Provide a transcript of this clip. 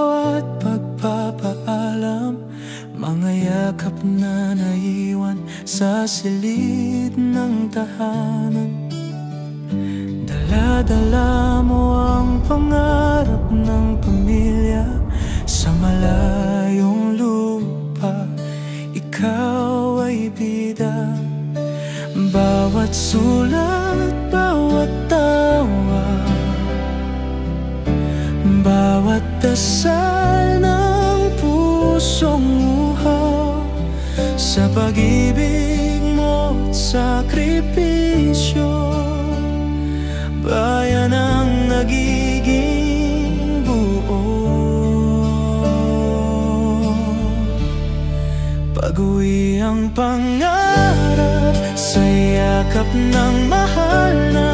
bawat pagpapaalam, mga yakap na naiwan sa silid ng tahanan. Dala-dala mo ang pangarap ng pamilya sa malayong lupa, ikaw ay bida. Bawat sulat, bawat tawa, bawat dasal ng pusong uhaw, sa pag-ibig mo't sakripisyo, bayan ang nagiging buo. Pag-uwi ang pangarap sa yakap ng mahal na